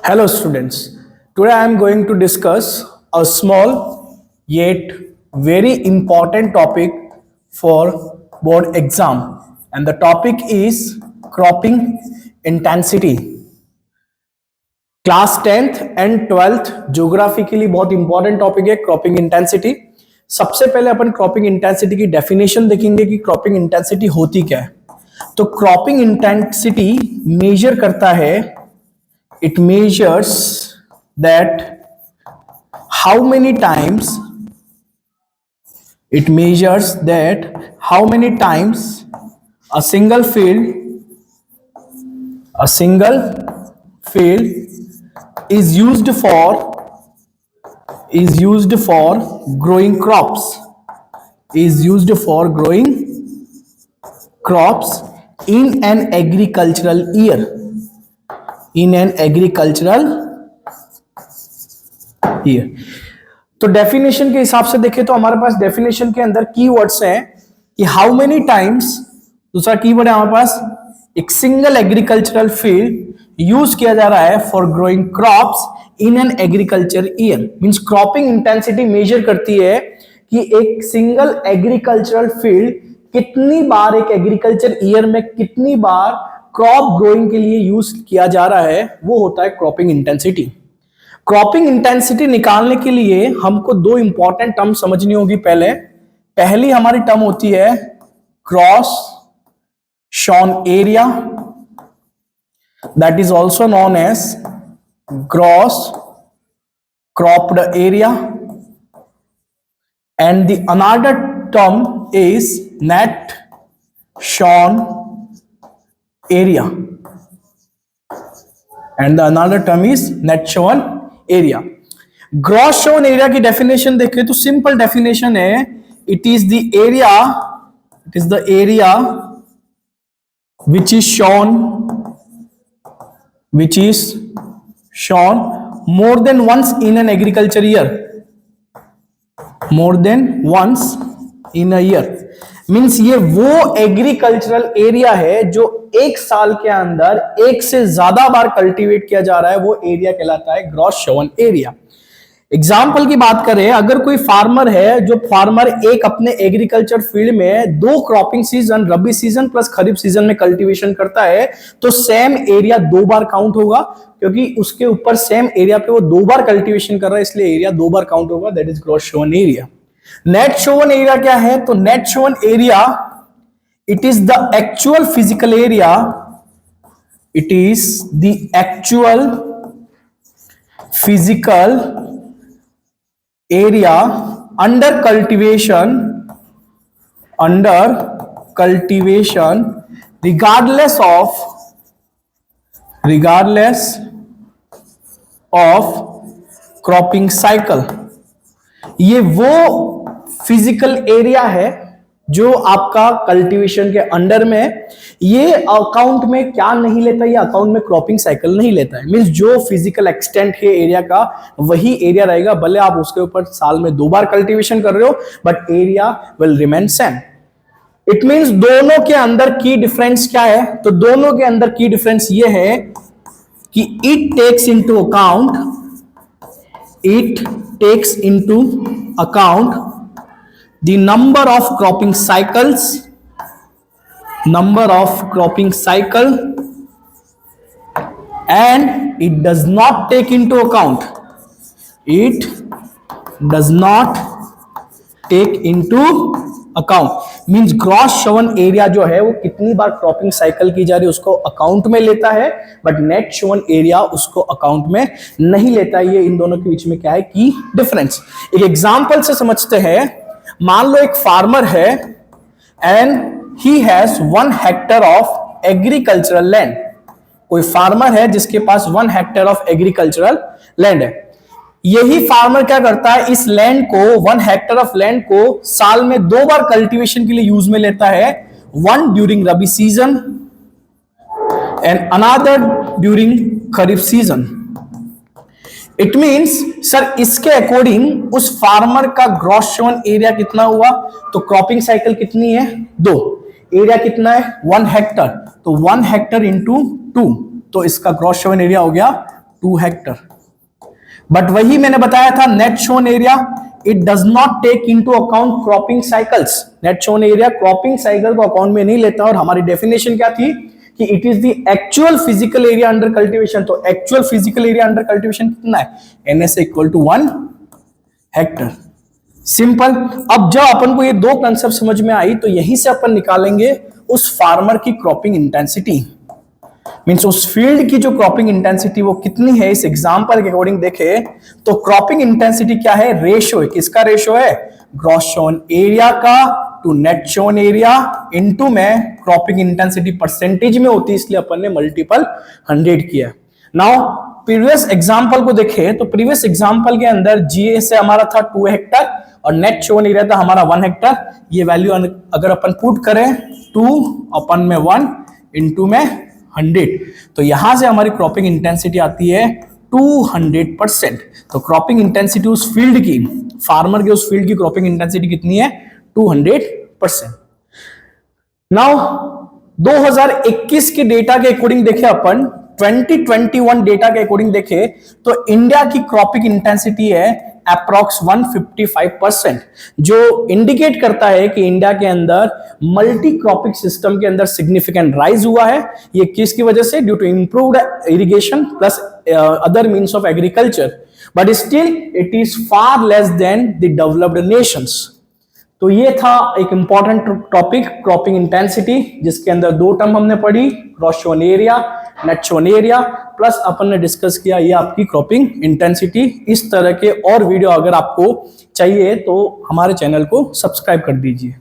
Hello students, today I am going to discuss a small yet very important topic for board exam, and the topic is cropping intensity. Class 10th and 12th geography के लिए बहुत important topic है cropping intensity. सबसे पहले अपन cropping intensity की definition देखेंगे कि cropping intensity होती क्या है। तो क्रॉपिंग इंटेंसिटी मेजर करता है, it measures that how many times a single field is used for growing crops in an agricultural year. तो डेफिनेशन के हिसाब से देखें तो हमारे पास डेफिनेशन के अंदर कीवर्ड्स हैं कि हाउ मेनी टाइम्स, दूसरा कीवर्ड है हमारे पास एक सिंगल एग्रीकल्चरल फील्ड यूज किया जा रहा है for growing crops in an agriculture year. Means cropping intensity major करती है कि एक सिंगल एग्रीकल्चरल फील्ड कितनी बार, एक एग्रीकल्चर ईयर में कितनी बार क्रॉप ग्रोइंग के लिए यूज किया जा रहा है, वो होता है क्रॉपिंग इंटेंसिटी। क्रॉपिंग इंटेंसिटी निकालने के लिए हमको दो इंपॉर्टेंट टर्म समझनी होगी। पहली हमारी टर्म होती है gross sown area, that is also known as gross cropped area, and the another term is net shorn area, and the another term is net shorn area. Gross shorn area की definition देखें तो simple definition है, it is the area which is shorn more than once in an agriculture year, more than once in a year. Means ये वो agricultural area है जो एक साल के अंदर एक से ज्यादा बार कल्टीवेट किया जा रहा है, वो एरिया कहलाता है ग्रॉस शोवन एरिया। एग्जाम्पल की बात करें, अगर कोई फार्मर है जो फार्मर एक अपने एग्रीकल्चर फील्ड में दो क्रॉपिंग सीजन, रबी सीजन प्लस खरीफ सीजन में कल्टीवेशन करता है, तो सेम एरिया दो बार काउंट होगा, क्योंकि उसके ऊपर सेम एरिया पे वो दो बार कल्टीवेशन कर रहा है, इसलिए एरिया दो बार काउंट होगा, that is gross Sovan area. Net Sovan area क्या है? तो net Sovan area it is the actual physical area, it is the actual physical area under cultivation regardless of cropping cycle. ये वो फिजिकल एरिया है जो आपका कल्टीवेशन के अंडर में है। ये अकाउंट में क्या नहीं लेता, ये अकाउंट में क्रॉपिंग साइकिल नहीं लेता है। मींस जो फिजिकल एक्सटेंट है एरिया का वही एरिया रहेगा, भले आप उसके ऊपर साल में दो बार कल्टीवेशन कर रहे हो, but area will remain same. It means दोनों के अंदर की डिफरेंस क्या है? तो दोनों के अंदर की डिफरेंस ये है कि it takes into account the number of cropping cycle, and it does not take into account means gross Sovan area जो है वो कितनी बार क्रॉपिंग साइकिल की जा रही है उसको अकाउंट में लेता है, बट नेट शोवन एरिया उसको अकाउंट में नहीं लेता है। ये इन दोनों के बीच में क्या है की डिफरेंस। एक एग्जांपल से समझते हैं। मान लो एक फार्मर है and he has 1 hectare of agricultural land. कोई फार्मर है जिसके पास 1 हेक्टेयर ऑफ एग्रीकल्चरल लैंड है। यही फार्मर क्या करता है, इस लैंड को 1 हेक्टेयर ऑफ लैंड को साल में दो बार कल्टीवेशन के लिए यूज में लेता है, one during rabi season and another during kharif season. It means sir इसके अकॉर्डिंग उस फार्मर का ग्रॉस शोवन एरिया कितना हुआ? तो क्रॉपिंग साइकिल कितनी है? 2। एरिया कितना है? 1 हेक्टर, तो 1 हेक्टर इंटू 2, तो इसका ग्रॉस शोवन एरिया हो गया 2 हेक्टर। बट वही मैंने बताया था net sown area it does not take into account cropping cycles. Net sown area cropping cycle को अकाउंट में नहीं लेता, और हमारी डेफिनेशन क्या थी कि it is the actual physical area under cultivation. तो actual physical area under cultivation कितना है, NS equal to 1 hectare. Simple. अब जब अपन को ये दो कंसेप्ट समझ में आई तो यहीं से अपन निकालेंगे उस फार्मर की क्रॉपिंग इंटेंसिटी, मींस उस फील्ड की जो क्रॉपिंग इंटेंसिटी वो कितनी है। इस एग्जांपल के अकॉर्डिंग देखे तो क्रॉपिंग इंटेंसिटी क्या है, रेशियो है। किसका रेशियो है, ग्रॉस शोन एरिया का to net sown area into में क्रॉपिंग इंटेंसिटी परसेंटेज में होती है, इसलिए अपन ने मल्टीपल 100 किया। नाउ प्रीवियस एग्जांपल को देखे तो प्रीवियस एग्जांपल के अंदर जीए से हमारा था 2 हेक्टर और नेट शोन एरिया था हमारा 1 हेक्टर। ये वैल्यू अगर अपन पुट करें 2 अपन में 1 इनटू में 100, तो यहां से हमारी क्रॉपिंग इंटेंसिटी आती है 200%। तो क्रॉपिंग इंटेंसिटी उस फील्ड की, फार्मर के उस फील्ड की क्रॉपिंग इंटेंसिटी कितनी है, 200%। नाउ 2021 के डेटा के अकॉर्डिंग देखे अपन, 2021 डेटा के अकॉर्डिंग देखे तो इंडिया की क्रॉपिंग इंटेंसिटी है अप्रॉक्स 155%, जो इंडिकेट करता है कि इंडिया के अंदर मल्टी क्रॉपिंग सिस्टम के अंदर सिग्निफिकेंट राइज हुआ है। ये किसकी वजह से, due to improved irrigation plus other means of agriculture, but still it is far less than the developed nations. तो ये था एक इंपॉर्टेंट टॉपिक क्रॉपिंग इंटेंसिटी, जिसके अंदर दो टर्म हमने पढ़ी, gross sown area, net sown area, plus अपन ने डिस्कस किया ये आपकी क्रॉपिंग इंटेंसिटी। इस तरह के और वीडियो अगर आपको चाहिए तो हमारे चैनल को सब्सक्राइब कर दीजिए।